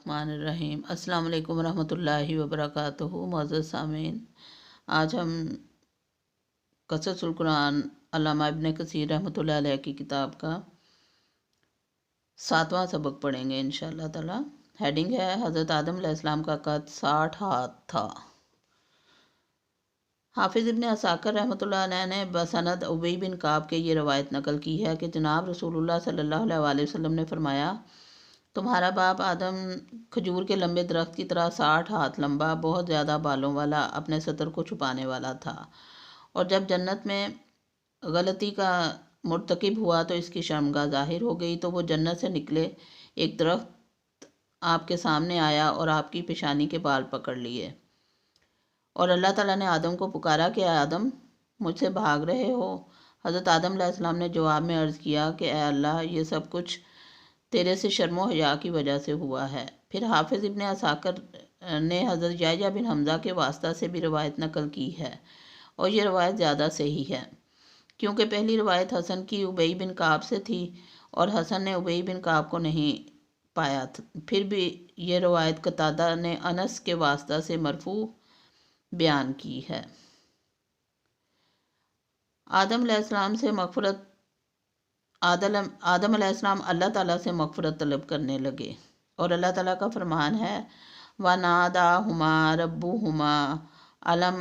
الرحمن الرحیم۔ السلام علیکم ورحمۃ اللہ وبرکاتہ۔ معزز سامعین، آج ہم قصص القرآن علامہ ابن کثیر رحمۃ اللہ علیہ کی کتاب کا 7واں سبق پڑھیں گے انشاءاللہ تعالی۔ ہیڈنگ ہے حضرت آدم علیہ السلام کا قد 60 ہاتھ تھا۔ حافظ ابن عساکر رحمۃ اللہ علیہ نے بسند ابی بن کعب کے یہ روایت نقل کی ہے کہ جناب رسول اللہ صلی اللہ علیہ وسلم نے فرمایا، تمہارا باپ آدم کھجور کے لمبے درخت کی طرح 60 ہاتھ لمبا، بہت زیادہ بالوں والا، اپنے ستر کو چھپانے والا تھا، اور جب جنت میں غلطی کا مرتکب ہوا تو اس کی شرمگاہ ظاہر ہو گئی، تو وہ جنت سے نکلے ایک درخت آپ کے سامنے آیا اور آپ کی پیشانی کے بال پکڑ لیے، اور اللہ تعالیٰ نے آدم کو پکارا کہ اے آدم، مجھ سے بھاگ رہے ہو؟ حضرت آدم علیہ السلام نے جواب میں عرض کیا کہ اے اللہ، یہ سب کچھ تیرے سے شرم و حیا کی وجہ سے ہوا ہے۔ پھر حافظ ابن عساکر نے حضرت یحییٰ بن حمزہ کے واسطہ سے بھی روایت نقل کی ہے، اور یہ روایت زیادہ صحیح ہے، کیونکہ پہلی روایت حسن کی ابی بن کعب سے تھی، اور حسن نے ابی بن کعب کو نہیں پایا تھا۔ پھر بھی یہ روایت قتادہ نے انس کے واسطہ سے مرفوع بیان کی ہے۔ آدم علیہ السلام علیہ السلام اللہ تعالیٰ سے مغفرت طلب کرنے لگے، اور اللہ تعالیٰ کا فرمان ہے وَنَادَاهُمَا رَبُّهُمَا أَلَمْ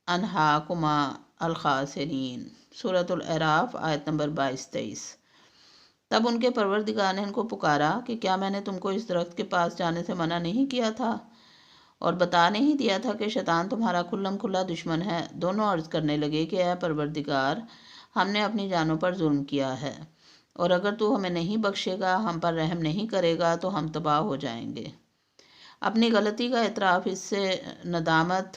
أَنْهَاكُمَا الْخَاسِرِينَ، سورۃ الاعراف آیت نمبر 22-23۔ تب ان کے پروردگار نے ان کو پکارا کہ کیا میں نے تم کو اس درخت کے پاس جانے سے منع نہیں کیا تھا، اور بتا نہیں دیا تھا کہ شیطان تمہارا کھلم کھلا دشمن ہے؟ دونوں عرض کرنے لگے کہ اے پروردگار، ہم نے اپنی جانوں پر ظلم کیا ہے، اور اگر تو ہمیں نہیں بخشے گا، ہم پر رحم نہیں کرے گا تو ہم تباہ ہو جائیں گے۔ اپنی غلطی کا اعتراف، اس سے ندامت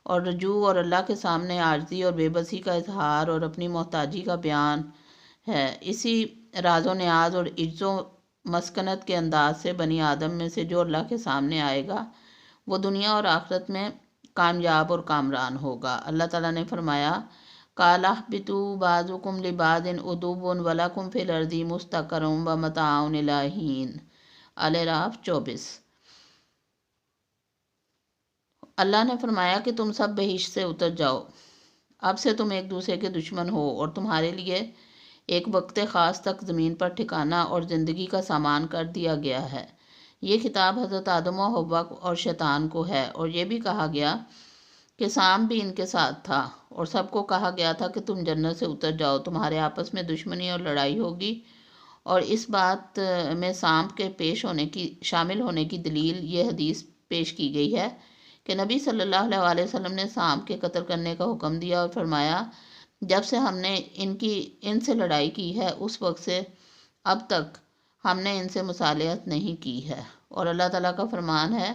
اور رجوع، اور اللہ کے سامنے عاجزی اور بے بسی کا اظہار، اور اپنی محتاجی کا بیان ہے۔ اسی راز و نیاز اور عجز و مسکنت کے انداز سے بنی آدم میں سے جو اللہ کے سامنے آئے گا، وہ دنیا اور آخرت میں کامیاب اور کامران ہوگا۔ اللہ تعالیٰ نے فرمایا قَالَ اهْبِطُوا بَعْضُكُمْ لِبَعْضٍ عُدُوٌّ وَلَكُمْ فِي الْأَرْضِ مُسْتَقَرٌّ وَمَتَاعٌ إِلَىٰ حِینٍ، الاعراف 24۔ اللہ نے فرمایا کہ تم سب بہشت سے اتر جاؤ، اب سے تم ایک دوسرے کے دشمن ہو، اور تمہارے لیے ایک وقت خاص تک زمین پر ٹھکانہ اور زندگی کا سامان کر دیا گیا ہے۔ یہ خطاب حضرت آدم و حوا اور شیطان کو ہے، اور یہ بھی کہا گیا کہ سام بھی ان کے ساتھ تھا، اور سب کو کہا گیا تھا کہ تم جنت سے اتر جاؤ، تمہارے آپس میں دشمنی اور لڑائی ہوگی۔ اور اس بات میں سام کے شامل ہونے کی دلیل یہ حدیث پیش کی گئی ہے کہ نبی صلی اللہ علیہ وسلم نے سام کے قتل کرنے کا حکم دیا، اور فرمایا جب سے ہم نے ان سے لڑائی کی ہے، اس وقت سے اب تک ہم نے ان سے مصالحت نہیں کی ہے۔ اور اللہ تعالیٰ کا فرمان ہے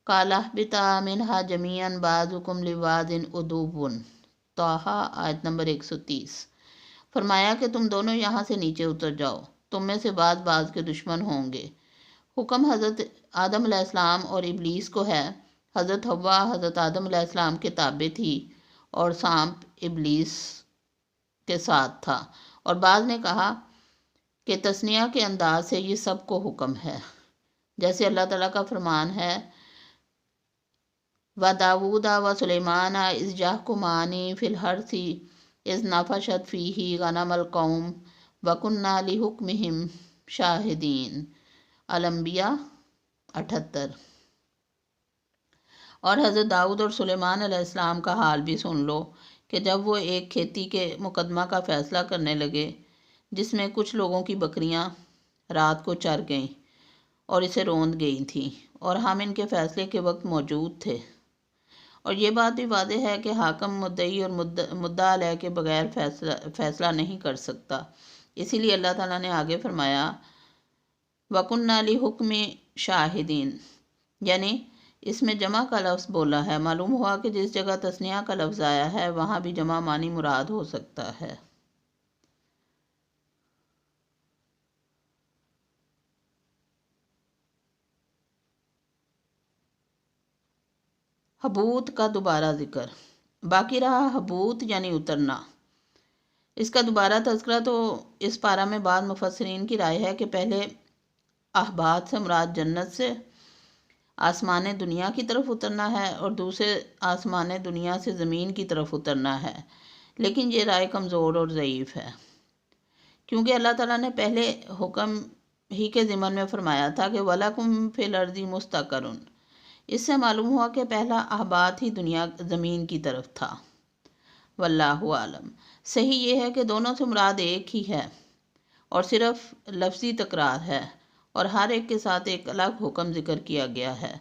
قَالَ اهْبِطَا مِنْهَا جَمِيعًا بَعْضُكُمْ لِبَعْضٍ عُدُوٌّ، طٰہٰ آیت نمبر 130۔ فرمایا کہ تم دونوں یہاں سے نیچے اتر جاؤ، تم میں سے بعض کے دشمن ہوں گے۔ حکم حضرت آدم علیہ السلام اور ابلیس کو ہے۔ حضرت حوا حضرت آدم علیہ السلام کے تابع تھی، اور سانپ ابلیس کے ساتھ تھا۔ اور بعض نے کہا کہ تثنیہ کے انداز سے یہ سب کو حکم ہے، جیسے اللہ تعالیٰ کا فرمان ہے وَدَاوُودَ وَسُلَيْمَانَ إِذْ يَحْكُمَانِ فِي الْحَرْثِ إِذْ نَفَشَتْ فِيهِ غَنَمُ الْقَوْمِ وَكُنَّا لِحُكْمِهِمْ شَاهِدِينَ، الانبیاء 78۔ اور حضرت داؤد اور سلیمان علیہ السلام کا حال بھی سن لو کہ جب وہ ایک کھیتی کے مقدمہ کا فیصلہ کرنے لگے، جس میں کچھ لوگوں کی بکریاں رات کو چر گئیں اور اسے روند گئی تھیں، اور ہم ان کے فیصلے کے وقت موجود تھے۔ اور یہ بات بھی واضح ہے کہ حاکم مدعی اور مدعا علیہ کے بغیر فیصلہ نہیں کر سکتا۔ اسی لیے اللہ تعالیٰ نے آگے فرمایا وَكُنَّا لِحُكْمِ شَاهِدِينَ، یعنی اس میں جمع کا لفظ بولا ہے۔ معلوم ہوا کہ جس جگہ تثنیہ کا لفظ آیا ہے، وہاں بھی جمع معنی مراد ہو سکتا ہے۔ حبوط کا دوبارہ ذکر، باقی رہا حبوط یعنی اترنا۔ اس کا دوبارہ تذکرہ تو اس پارہ میں بعض مفسرین کی رائے ہے کہ پہلے احباط سے مراد جنت سے آسمان دنیا کی طرف اترنا ہے اور دوسرے آسمان دنیا سے زمین کی طرف اترنا ہے، لیکن یہ رائے کمزور اور ضعیف ہے، کیونکہ اللہ تعالیٰ نے پہلے حکم ہی کے ضمن میں فرمایا تھا کہ وَلَكُمْ فِي الْأَرْضِ مُسْتَقَرٌ۔ اس سے معلوم ہوا کہ پہلا احباط ہی دنیا زمین کی طرف تھا۔ واللہ عالم۔ صحیح یہ ہے کہ دونوں سے مراد ایک ہی ہے اور صرف لفظی تکرار ہے، اور ہر ایک کے ساتھ ایک الگ حکم ذکر کیا گیا ہے۔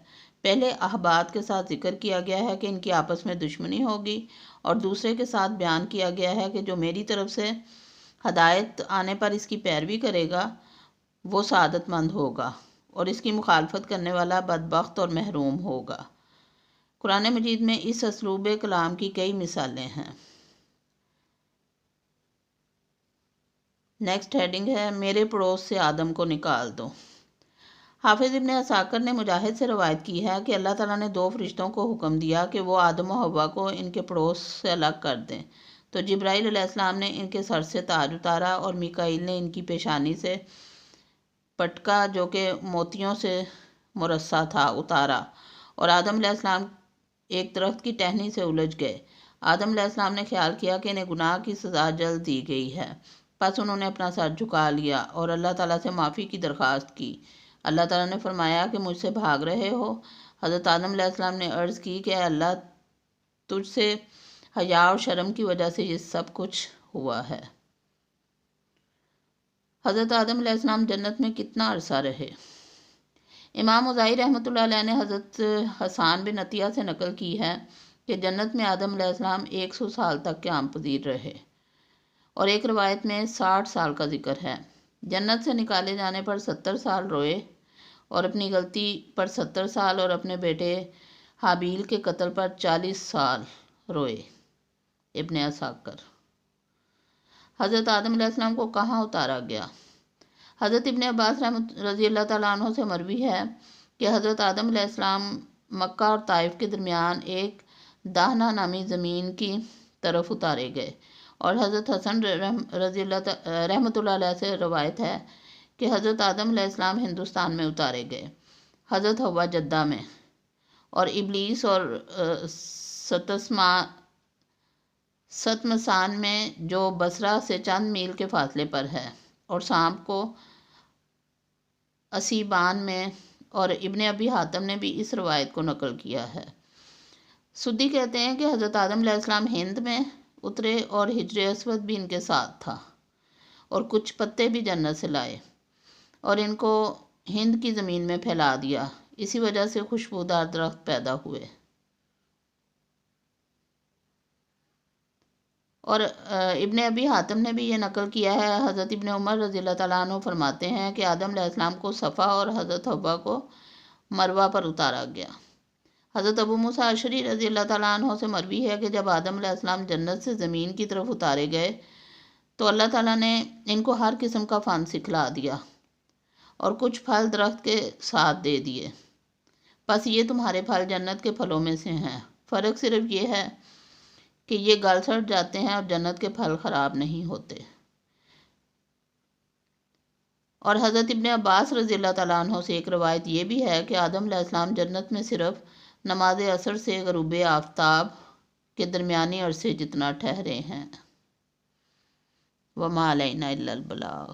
پہلے احباط کے ساتھ ذکر کیا گیا ہے کہ ان کی آپس میں دشمنی ہوگی، اور دوسرے کے ساتھ بیان کیا گیا ہے کہ جو میری طرف سے ہدایت آنے پر اس کی پیروی کرے گا وہ سعادت مند ہوگا، اور اس کی مخالفت کرنے والا بدبخت اور محروم ہوگا۔ قرآن مجید میں اس اسلوب کلام کی کئی مثالیں ہیں۔ نیکسٹ ہیڈنگ ہے میرے پڑوس سے آدم کو نکال دو۔ حافظ ابن عساکر نے مجاہد سے روایت کی ہے کہ اللہ تعالیٰ نے 2 فرشتوں کو حکم دیا کہ وہ آدم و حوا کو ان کے پڑوس سے الگ کر دیں، تو جبرائیل علیہ السلام نے ان کے سر سے تاج اتارا اور میکائیل نے ان کی پیشانی سے پٹکا جو کہ موتیوں سے مرصع تھا اتارا، اور آدم علیہ السلام ایک درخت کی ٹہنی سے الجھ گئے۔ آدم علیہ السلام نے خیال کیا کہ انہیں گناہ کی سزا جلد دی گئی ہے، پس انہوں نے اپنا سر جھکا لیا اور اللہ تعالیٰ سے معافی کی درخواست کی۔ اللہ تعالیٰ نے فرمایا کہ مجھ سے بھاگ رہے ہو؟ حضرت آدم علیہ السلام نے عرض کی کہ اے اللہ، تجھ سے حیا اور شرم کی وجہ سے یہ سب کچھ ہوا ہے۔ حضرت آدم علیہ السلام جنت میں کتنا عرصہ رہے؟ امام مظاہر رحمۃ اللہ علیہ نے حضرت حسان بن عطیہ سے نقل کی ہے کہ جنت میں آدم علیہ السلام 100 سال تک قیام پذیر رہے، اور ایک روایت میں 60 سال کا ذکر ہے۔ جنت سے نکالے جانے پر 70 سال روئے، اور اپنی غلطی پر 70 سال، اور اپنے بیٹے حابیل کے قتل پر 40 سال روئے۔ ابن عساکر۔ حضرت آدم علیہ السلام کو کہاں اتارا گیا؟ حضرت ابن عباس رضی اللہ تعالیٰ عنہ سے مروی ہے کہ حضرت آدم علیہ السلام مکہ اور طائف کے درمیان ایک داہنہ نامی زمین کی طرف اتارے گئے، اور حضرت حسن رحمۃ اللہ علیہ سے روایت ہے کہ حضرت آدم علیہ السلام ہندوستان میں اتارے گئے، حضرت حوا جدہ میں، اور ابلیس اور ستمسان میں جو بصرہ سے چند میل کے فاصلے پر ہے، اور سانپ کو اسیبان میں، اور ابن ابی حاتم نے بھی اس روایت کو نقل کیا ہے۔ سدی کہتے ہیں کہ حضرت آدم علیہ السلام ہند میں اترے اور حجر اسود بھی ان کے ساتھ تھا، اور کچھ پتے بھی جنت سے لائے اور ان کو ہند کی زمین میں پھیلا دیا، اسی وجہ سے خوشبودار درخت پیدا ہوئے۔ اور ابن ابی حاتم نے بھی یہ نقل کیا ہے۔ حضرت ابن عمر رضی اللہ تعالیٰ عنہ فرماتے ہیں کہ آدم علیہ السلام کو صفا اور حضرت حوا کو مروہ پر اتارا گیا۔ حضرت ابو موسیٰ اشعری رضی اللہ تعالیٰ عنہ سے مروی ہے کہ جب آدم علیہ السلام جنت سے زمین کی طرف اتارے گئے تو اللہ تعالیٰ نے ان کو ہر قسم کا فن سکھلا دیا اور کچھ پھل درخت کے ساتھ دے دیے، بس یہ تمہارے پھل جنت کے پھلوں میں سے ہیں، فرق صرف یہ ہے کہ یہ گل سڑ جاتے ہیں اور جنت کے پھل خراب نہیں ہوتے۔ اور حضرت ابن عباس رضی اللہ تعالیٰ عنہ سے ایک روایت یہ بھی ہے کہ آدم علیہ السلام جنت میں صرف نماز عصر سے غروب آفتاب کے درمیانی عرصے جتنا ٹھہرے ہیں۔ وما علینا الا البلاغ۔